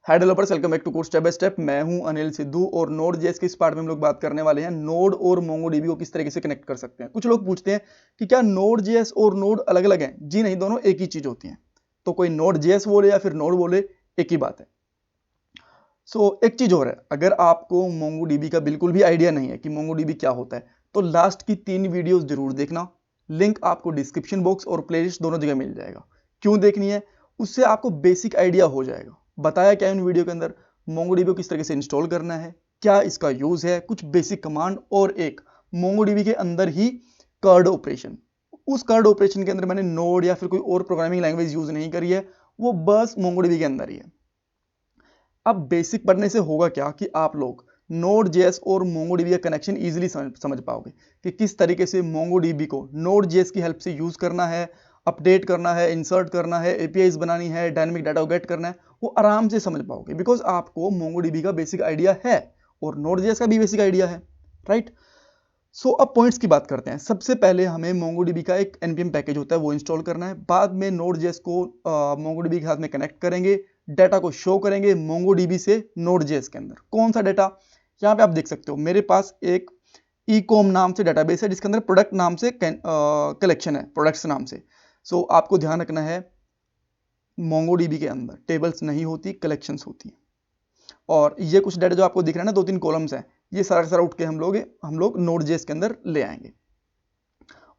Hi developers, welcome back to course step by step. मैं हूं अनिल सिद्धू और नोड जेएस के इस पार्ट में हम लोग बात करने वाले हैं नोड और मोंगोडीबी को किस तरीके से कनेक्ट कर सकते हैं। कुछ लोग पूछते हैं कि क्या नोड जेएस और नोड अलग अलग हैं? जी नहीं, दोनों एक ही चीज होती हैं। तो कोई नोड जेएस बोले या फिर नोड बोले, एक ही बात है। एक चीज और है, अगर आपको मोंगोडीबी का बिल्कुल भी आइडिया नहीं है कि मोंगोडीबी क्या होता है तो लास्ट की 3 वीडियोस जरूर देखना। लिंक आपको डिस्क्रिप्शन बॉक्स और प्लेलिस्ट दोनों जगह मिल जाएगा। क्यों देखनी है? उससे आपको बेसिक आइडिया हो जाएगा। बताया क्या इन वीडियो के अंदर, मोंगोडीबी को किस तरीके से इंस्टॉल करना है, क्या इसका यूज है, कुछ बेसिक कमांड और एक मोंगोडीबी के अंदर ही कर्ड ऑपरेशन। उस कर्ड ऑपरेशन के अंदर मैंने नोड या फिर कोई और प्रोग्रामिंग लैंग्वेज यूज नहीं करी है, वो बस मोंगोडीबी के अंदर ही है। अब बेसिक पढ़ने से होगा क्या कि आप लोग नोड जेएस और मोंगोडीबी का कनेक्शन इजीली समझ पाओगे कि किस तरीके से मोंगोडीबी को नोड जेएस की हेल्प से यूज करना है, अपडेट करना है, इंसर्ट करना है, एपीआईज बनानी है, डायनामिक डाटा गेट करना है। वो आराम से समझ पाओगे बिकॉज आपको मोंगोडीबी का बेसिक आइडिया है और नोड जेएस का भी बेसिक आइडिया है, राइट। अब पॉइंट्स की बात करते हैं। सबसे पहले हमें मोंगोडीबी का एक npm पैकेज होता है, वो इंस्टॉल करना है। बाद में नोड.js को मोंगोडीबी के साथ में कनेक्ट करेंगे, डाटा को शो करेंगे मोंगोडीबी से नोड.js के अंदर। कौन सा डाटा? यहाँ पे आप देख सकते हो मेरे पास एक ecom नाम से डाटाबेस है जिसके अंदर प्रोडक्ट नाम से कलेक्शन है, प्रोडक्ट्स नाम से। आपको ध्यान रखना है, मोंगोडीबी के अंदर टेबल्स नहीं होती, कलेक्शंस होती हैं। और ये कुछ डाटा जो आपको दिख रहा है ना, 2-3 कॉलम्स हैं, ये सारा उठ के हम लोग नोड.js के अंदर ले आएंगे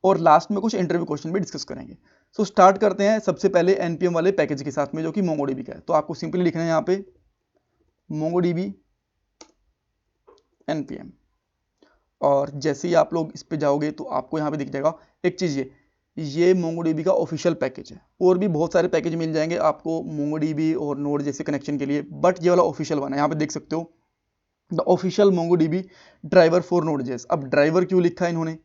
और लास्ट में कुछ इंटरव्यू क्वेश्चन भी डिस्कस करेंगे। स्टार्ट करते हैं सबसे पहले npm वाले पैकेज के साथ में जो कि मोंगोडीबी का है। तो आपको सिंपली लिखना है यहाँ पे मोंगोडीबी npm, और जैसे ही आप लोग इस पे जाओगे तो आपको यहाँ पे दिख जाएगा एक चीज, ये मोंगोडीबी का ऑफिशियल पैकेज है। और भी बहुत सारे पैकेज मिल जाएंगे आपको मोंगोडीबी और नोड जैसे कनेक्शन के लिए, बट ये वाला ऑफिशियल वन है। यहाँ पे देख सकते हो the official MongoDB driver for Node.js. अब ड्राइवर क्यों लिखा है इन्होंने?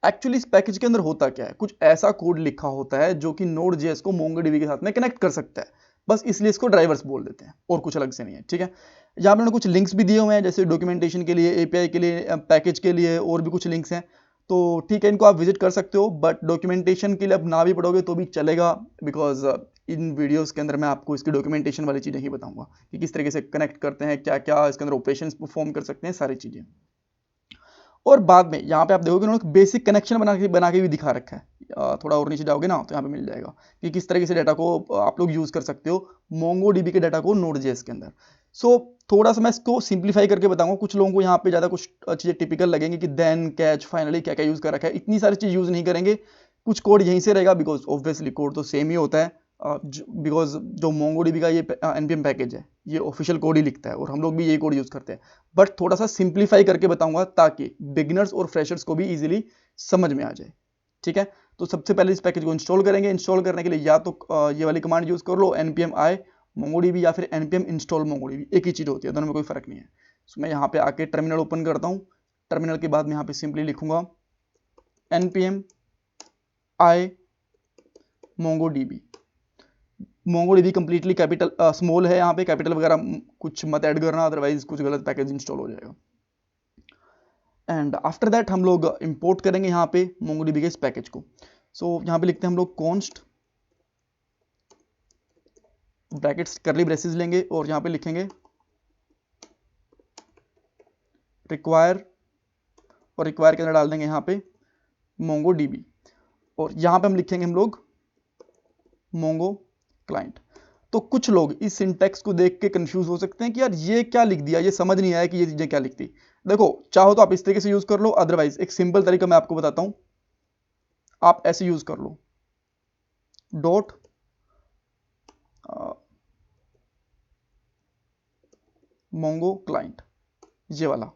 एक्चुअली इस पैकेज के अंदर होता क्या है, कुछ ऐसा कोड लिखा होता है जो कि नोड.js को मोंगोडीबी के साथ में कनेक्ट कर सकता है, बस इसलिए इसको ड्राइवर्स बोल देते हैं और कुछ अलग से नहीं है, ठीक है। यहाँ पे कुछ लिंक्स भी दिए हुए हैं, जैसे डॉक्यूमेंटेशन के लिए, एपीआई के लिए, पैकेज के लिए, और भी कुछ लिंक्स हैं। तो ठीक है, इनको आप विजिट कर सकते हो, बट डॉक्यूमेंटेशन के लिए अब ना भी पढ़ोगे तो भी चलेगा, बिकॉज इन वीडियोस के अंदर मैं आपको इसकी डॉक्यूमेंटेशन वाली चीज़ें ही बताऊंगा कि किस तरीके से कनेक्ट करते हैं, क्या क्या इसके अंदर ऑपरेशंस परफॉर्म कर सकते हैं, सारी चीज़ें। और बाद में यहाँ पे आप देखोगे उन्होंने बेसिक कनेक्शन बना के भी दिखा रखा है। थोड़ा और नीचे जाओगे ना तो यहाँ पे मिल जाएगा कि किस तरीके से डाटा को आप लोग यूज कर सकते हो मोंगोडीबी के डाटा को नोड.js के अंदर। थोड़ा सा मैं इसको सिंप्लीफाई करके बताऊंगा। कुछ लोगों को यहाँ पे ज्यादा कुछ चीजें टिपिकल लगेंगी कि देन, कैच, फाइनली क्या क्या यूज कर रखा है, इतनी सारी चीज यूज नहीं करेंगे। कुछ कोड यहीं से रहेगा बिकॉज ऑब्वियसली कोड तो सेम ही होता है, बिकॉज जो मोंगोडीबी का ये npm पैकेज है ये ऑफिशियल कोड ही लिखता है और हम लोग भी यही कोड यूज करते हैं। बट थोड़ा सा सिंप्लीफाई करके बताऊंगा ताकि बिगिनर्स और फ्रेशर्स को भी इजीली समझ में आ जाए, ठीक है। तो सबसे पहले इस पैकेज को इंस्टॉल करेंगे। इंस्टॉल करने के लिए या तो ये वाली कमांड यूज कर लो npm i मोंगोडीबी या फिर npm install मोंगोडीबी, एक ही चीज होती है, दोनों में कोई फर्क नहीं है। मैं यहाँ पे आके टर्मिनल ओपन करता हूँ। टर्मिनल के बाद मैं यहाँ पे सिंपली लिखूंगा npm i MongoDB. MongoDB completely capital small है, यहाँ पे कैपिटल वगैरह कुछ मत ऐड करना, अदरवाइज कुछ गलत पैकेज इंस्टॉल हो जाएगा। एंड आफ्टर दैट हम लोग इंपोर्ट करेंगे यहाँ पे मोंगोडीबी के इस पैकेज को। यहाँ पे लिखते हैं हम लोग कॉन्स्ट ब्रैकेट्स करली ब्रेसेस लेंगे और यहाँ पे लिखेंगे रिक्वायर, और रिक्वायर के अंदर डाल देंगे यहाँ पे मोंगोडीबी, और यहाँ पे हम लिखेंगे हम लोग मोंगो क्लाइंट। तो कुछ लोग इस सिंटैक्स को देख के कंफ्यूज हो सकते हैं कि यार ये क्या लिख दिया, ये समझ नहीं आया कि ये चीजें क्या लिखती। देखो, चाहो तो आप इस तरीके से यूज कर लो, अदरवाइज एक सिंपल तरीका मैं आपको बताता हूं, आप ऐसे यूज कर लो डॉट मोंगो क्लाइंट, ये वाला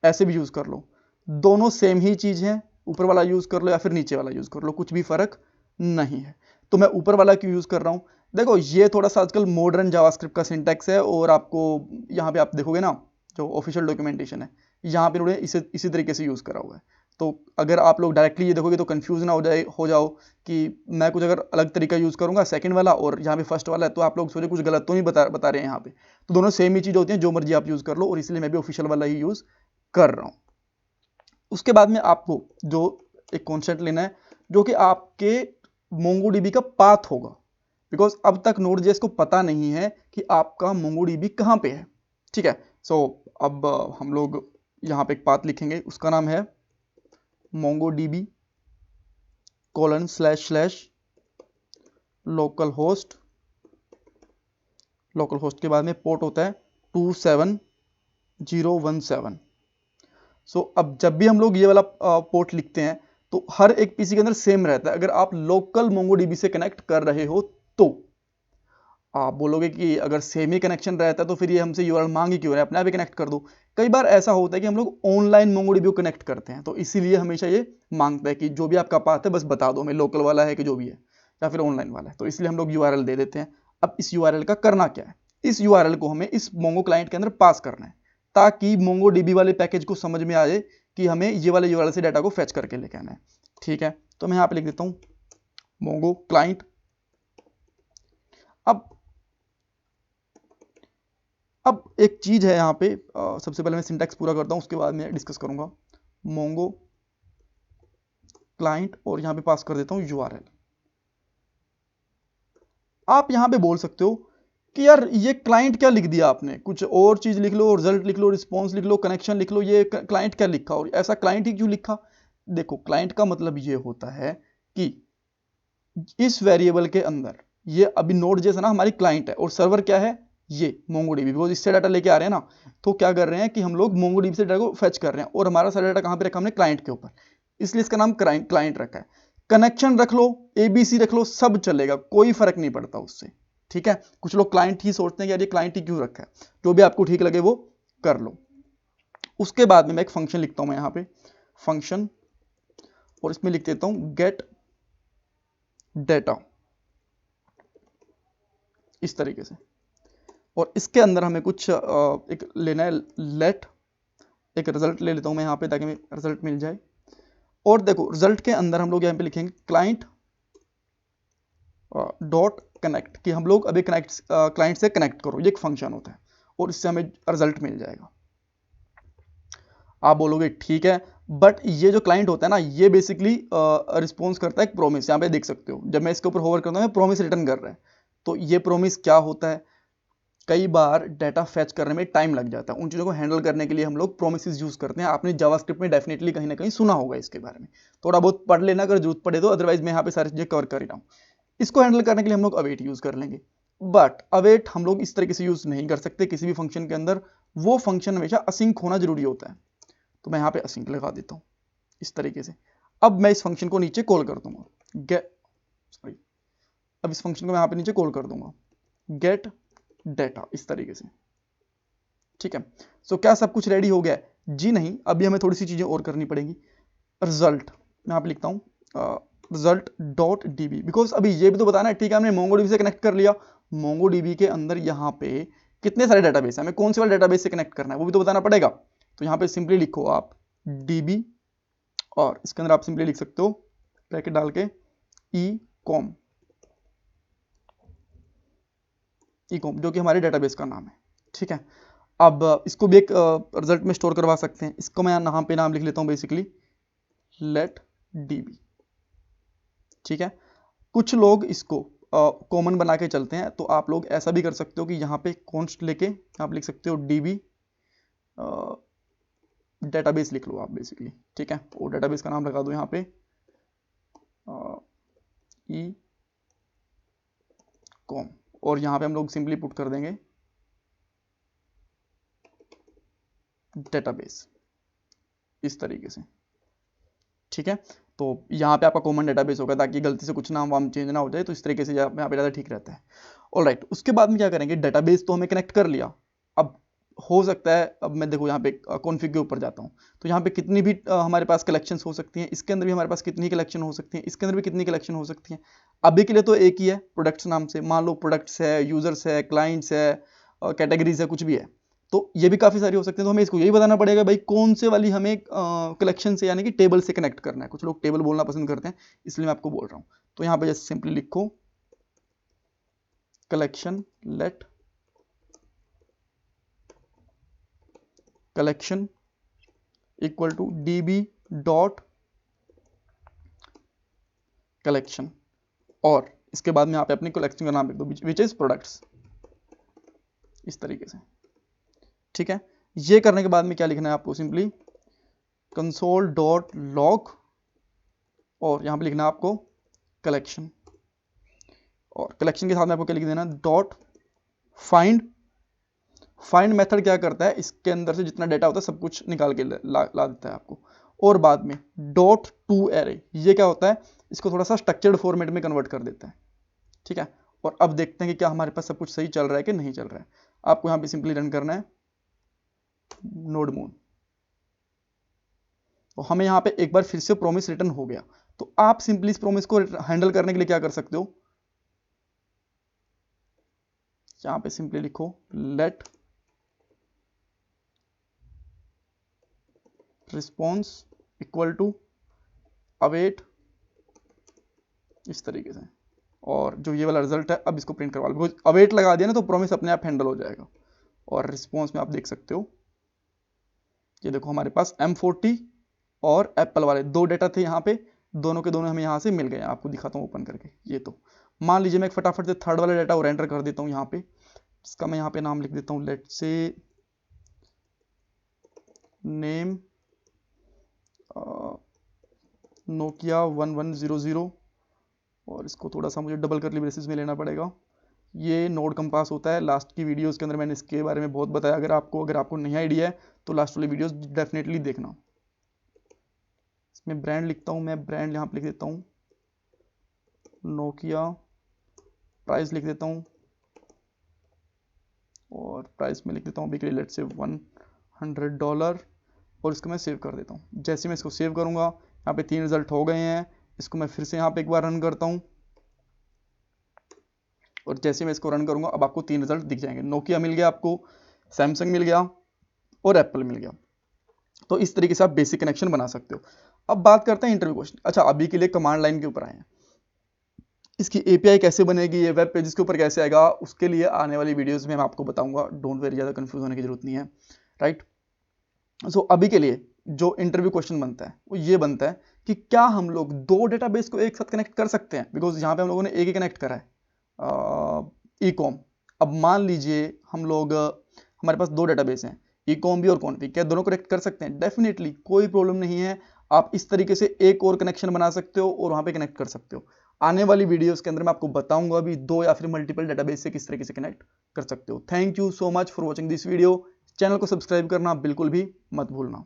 ऐसे भी यूज कर लो। दोनों सेम ही चीज है, ऊपर वाला यूज कर लो या फिर नीचे वाला यूज कर लो, कुछ भी फर्क नहीं है। तो मैं ऊपर वाला क्यों यूज कर रहा हूं? देखो, ये थोड़ा सा आजकल मॉडर्न जावास्क्रिप्ट का सिंटैक्स है, और आपको यहाँ पे आप देखोगे ना जो ऑफिशियल डॉक्यूमेंटेशन है, यहाँ पे उन्होंने इसी तरीके से यूज करा हुआ है। तो अगर आप लोग डायरेक्टली ये देखोगे तो कंफ्यूज ना हो जाओ कि मैं कुछ अगर अलग तरीका यूज करूंगा सेकंड वाला और यहाँ पे फर्स्ट वाला है, तो आप लोग सोचे कुछ गलत तो नहीं बता रहे हैं यहाँ पे। तो दोनों सेम ही चीज होती है, जो मर्जी आप यूज कर लो, और इसलिए मैं भी ऑफिशियल वाला ही यूज कर रहा हूँ। उसके बाद में आपको जो एक कॉन्सेप्ट लेना है जो कि आपके मोंगोडीबी का पाथ होगा। बिकॉज अब तक Node.js को पता नहीं है कि आपका MongoDB कहाँ पे है। ठीक है, सो अब हम लोग यहाँ पे एक पाथ लिखेंगे, उसका नाम है MongoDB :/localhost। लोकल होस्ट के बाद में पोर्ट होता है 27017। सो अब जब भी हम लोग ये वाला पोर्ट लिखते हैं तो हर एक पीसी के अंदर सेम रहता है। अगर आप लोकल MongoDB से कनेक्ट कर रहे हो तो आप बोलोगे कि अगर सेम ही कनेक्शन रहता है तो फिर ये हमसे यूआरएल मांग ही क्यों रहा है, अपने आप ही कनेक्ट कर दो। कई बार ऐसा होता है कि हम लोग ऑनलाइन MongoDB को कनेक्ट करते हैं, तो इसीलिए हमेशा ये मांगता है कि जो भी आपका पाथ है बस बता दो हमें, लोकल वाला है कि जो भी है या फिर ऑनलाइन वाला है, तो इसलिए हम लोग यूआरएल दे देते हैं। अब इस यूआरएल का करना क्या है, इस यूआरएल को हमें इस मोंगो क्लाइंट के अंदर पास करना है ताकि MongoDB वाले पैकेज को समझ में आ जाए कि हमें ये वाले यूआरएल से डाटा को फेच करके लेके आना है। ठीक है, तो मैं यहाँ पे लिख देता हूँ मोंगो क्लाइंट। अब एक चीज है यहाँ पे, सबसे पहले मैं सिंटैक्स पूरा करता हूँ, उसके बाद मैं डिस्कस करूंगा। मोंगो क्लाइंट और यहाँ पे पास कर देता हूँ यूआरएल। आप यहाँ पे बोल सकते हो कि यार ये क्लाइंट क्या लिख दिया आपने, कुछ और चीज लिख लो, रिजल्ट लिख लो, रिस्पॉन्स लिख लो, कनेक्शन लिख लो, ये क्लाइंट क्या लिखा और ऐसा क्लाइंट ही क्यों लिखा। देखो, क्लाइंट का मतलब ये होता है कि इस वेरिएबल के अंदर ये अभी Node.js है ना, हमारी क्लाइंट है, और सर्वर क्या है, ये MongoDB, बिकॉज इससे डाटा लेके आ रहे हैं ना, तो क्या कर रहे हैं कि हम लोग MongoDB से डाटा को फेच कर रहे हैं, और हमारा सारा डाटा कहाँ पे रखा हमने, क्लाइंट के ऊपर, इसलिए इसका नाम क्लाइंट रखा है। कनेक्शन रख लो, ABC रख लो, सब चलेगा, कोई फर्क नहीं पड़ता उससे। ठीक है, कुछ लोग क्लाइंट ही सोचते हैं कि यार ये क्लाइंट ही क्यों रखा है, जो भी आपको ठीक लगे वो कर लो। उसके बाद में मैं एक फंक्शन लिखता हूं, मैं यहाँ पे फंक्शन, और इसमें लिख देता हूं गेट डेटा, इस तरीके से। और इसके अंदर हमें कुछ एक लेना है, लेट एक रिजल्ट ले लेता हूं मैं यहाँ पे ताकि रिजल्ट मिल जाए। और देखो, रिजल्ट के अंदर हम लोग यहाँ पे लिखेंगे क्लाइंट डॉट कनेक्ट, कि हम लोग अभी क्लाइंट से कनेक्ट करो, ये एक फंक्शन होता है, और इससे हमें रिजल्ट मिल जाएगा। आप बोलोगे ठीक है, बट ये जो क्लाइंट होता है ना, ये बेसिकली रिस्पॉन्स करता है एक प्रॉमिस। यहाँ पे देख सकते हो, जब मैं इसके ऊपर होवर करता हूँ प्रॉमिस रिटर्न कर रहा है। तो ये प्रॉमिस क्या होता है, कई बार डाटा फेच करने में टाइम लग जाता है, उन चीज़ों को हैंडल करने के लिए हम लोग प्रोमिसेस यूज करते हैं। आपने जावास्क्रिप्ट में डेफिनेटली कहीं ना कहीं सुना होगा इसके बारे में, थोड़ा बहुत पढ़ लेना अगर जरूरत पड़े तो, अदरवाइज मैं यहाँ पे सारी चीजें कवर कर ही रहा हूँ। इसको हैंडल करने के लिए हम लोग अवेट यूज कर लेंगे, बट अवेट हम लोग इस तरीके से यूज नहीं कर सकते किसी भी फंक्शन के अंदर। वो फंक्शन हमेशा असिंक होना जरूरी होता है, तो मैं यहाँ पे असिंक लगा देता हूँ इस तरीके से। अब मैं इस फंक्शन को नीचे कॉल कर दूंगा, अब इस फंक्शन को मैं यहाँ पे नीचे कॉल कर दूंगा गेट डेटा, इस तरीके से। ठीक है, सो क्या सब कुछ रेडी हो गया है? जी नहीं, अभी हमें थोड़ी सी चीजें और करनी पड़ेगी। रिजल्ट मैं यहाँ पे लिखता हूँ रिजल्ट डॉट DB, बिकॉज अभी ये भी तो बताना है। ठीक है, हमने MongoDB से कनेक्ट कर लिया, MongoDB के अंदर यहाँ पे कितने सारे डेटाबेस है, हमें कौन से वाले डेटाबेस से कनेक्ट करना है वो भी तो बताना पड़ेगा। तो यहाँ पे सिंपली लिखो आप DB, और इसके अंदर आप सिंपली लिख सकते हो ब्रैकेट डाल के ecom, जो कि हमारे डेटाबेस का नाम है। ठीक है, अब इसको भी एक रिजल्ट में स्टोर करवा सकते हैं। इसको मैं यहाँ पे नाम लिख लेता हूँ बेसिकली लेट DB। ठीक है, कुछ लोग इसको कॉमन बना के चलते हैं, तो आप लोग ऐसा भी कर सकते हो कि यहाँ पे कॉन्स्ट लेके आप लिख सकते हो DB डेटाबेस लिख लो आप बेसिकली। ठीक है, और डेटाबेस का नाम लगा दो यहाँ पे ecom, और यहाँ पे हम लोग सिंपली पुट कर देंगे डेटाबेस, इस तरीके से। ठीक है, तो यहाँ पे आपका कॉमन डेटाबेस होगा ताकि गलती से कुछ नाम वाम चेंज ना हो जाए, तो इस तरीके से यहाँ पे ज़्यादा ठीक रहता है। ऑलराइट, उसके बाद में क्या करेंगे, डेटाबेस तो हमें कनेक्ट कर लिया। अब हो सकता है, अब मैं देखो यहाँ पे कॉन्फ़िग के ऊपर जाता हूँ, तो यहाँ पे कितनी भी हमारे पास कलेक्शंस हो सकती हैं, इसके अंदर भी हमारे पास कितनी कलेक्शन हो सकती हैं, इसके अंदर भी कितनी कलेक्शन हो सकती हैं। अभी के लिए तो एक ही है, प्रोडक्ट्स नाम से। मान लो प्रोडक्ट्स है, यूजर्स है, क्लाइंट्स है, कैटेगरीज है, कुछ भी है, तो ये भी काफ़ी सारी हो सकती है। तो हमें इसको यही बताना पड़ेगा भाई कौन से वाली हमें कलेक्शन से यानी कि टेबल से कनेक्ट करना है। कुछ लोग टेबल बोलना पसंद करते हैं, इसलिए मैं आपको बोल रहा हूँ। तो यहाँ पे जस्ट सिंपली लिखो collection let collection equal to DB dot collection, और इसके बाद में यहाँ पे अपनी कलेक्शन का नाम लिख दो विच इज प्रोडक्ट्स, इस तरीके से। ठीक है, ये करने के बाद में क्या लिखना है आपको, सिंपली कंसोल डॉट लॉग, और यहाँ पे लिखना है आपको कलेक्शन, और कलेक्शन के साथ में आपको क्या लिख देना, डॉट फाइंड। फाइंड मेथड क्या करता है, इसके अंदर से जितना डाटा होता है सब कुछ निकाल के ला देता है आपको। और बाद में डॉट टू एरे, ये क्या होता है, इसको थोड़ा सा स्ट्रक्चर्ड फॉर्मेट में कन्वर्ट कर देता है। ठीक है, और अब देखते हैं कि क्या हमारे पास सब कुछ सही चल रहा है कि नहीं चल रहा है। आपको यहाँ पे सिंपली रन करना है नोड मून, तो हमें यहाँ पे एक बार फिर से प्रॉमिस रिटर्न हो गया। तो आप सिंपली इस प्रॉमिस को हैंडल करने के लिए क्या कर सकते हो, यहाँ पे सिंपली लिखो let response equal to await, इस तरीके से। और जो ये वाला रिजल्ट है अब इसको प्रिंट करवा लो, बिकॉज अवेट लगा दिया ना तो प्रॉमिस अपने आप हैंडल हो जाएगा। और रिस्पॉन्स में आप देख सकते हो, ये देखो हमारे पास M40 और एप्पल वाले दो डेटा थे यहाँ पे, दोनों के दोनों हमें यहाँ से मिल गए। आपको दिखाता हूँ ओपन करके। ये तो मान लीजिए मैं एक फटाफट से थर्ड वाला डेटा और एंटर कर देता हूँ यहाँ पे, इसका मैं यहाँ पे नाम लिख देता हूँ लेट से नेम नोकिया 1100, और इसको थोड़ा सा मुझे डबल करली ब्रेसेस में लेना पड़ेगा। ये नोड कंपास होता है, लास्ट की वीडियोस के अंदर मैंने इसके बारे में बहुत बताया। अगर आपको नहीं आइडिया है तो लास्ट वाली वीडियोस डेफिनेटली देखना। इसमें ब्रांड लिखता हूँ मैं, ब्रांड यहाँ पे लिख देता हूँ नोकिया, प्राइस लिख देता हूँ, और प्राइस में लिख देता हूँ अभी के लिए लेट से $100, और इसको मैं सेव कर देता हूँ। जैसे मैं इसको सेव करूँगा, यहाँ पे 3 रिजल्ट हो गए हैं। इसको मैं फिर से यहाँ पे एक बार रन करता हूँ, और जैसे मैं इसको रन करूँगा अब आपको 3 रिजल्ट दिख जाएंगे। नोकिया मिल गया आपको, सैमसंग मिल गया, और एप्पल मिल गया। तो इस तरीके से आप बेसिक कनेक्शन बना सकते हो। अब बात करते हैं इंटरव्यू क्वेश्चन। अच्छा, अभी के लिए कमांड लाइन के ऊपर आए हैं। इसकी एपीआई कैसे बनेगी, ये वेब पेजेस के ऊपर कैसे आएगा, उसके लिए आने वाली वीडियोस में मैं आपको बताऊंगा। डोंट वेरी, ज़्यादा कंफ्यूज होने की जरूरत नहीं है, राइट। सो अभी के लिए जो इंटरव्यू क्वेश्चन बनता है वो ये बनता है कि क्या हम लोग 2 डेटाबेस को एक साथ कनेक्ट कर सकते हैं, बिकॉज यहाँ पे हम लोगों ने एक ही कनेक्ट करा है, ई-कॉम। अब मान लीजिए हम लोग हमारे पास 2 डेटाबेस हैं, ई-कॉम भी और कॉन्फिग, क्या दोनों कनेक्ट कर सकते हैं? डेफिनेटली, कोई प्रॉब्लम नहीं है। आप इस तरीके से एक और कनेक्शन बना सकते हो और वहां पे कनेक्ट कर सकते हो। आने वाली वीडियोस के अंदर मैं आपको बताऊंगा अभी 2 या फिर मल्टीपल डेटाबेस से किस तरीके से कनेक्ट कर सकते हो। Thank you so much for watching this video. Channel को सब्सक्राइब करना बिल्कुल भी मत भूलना।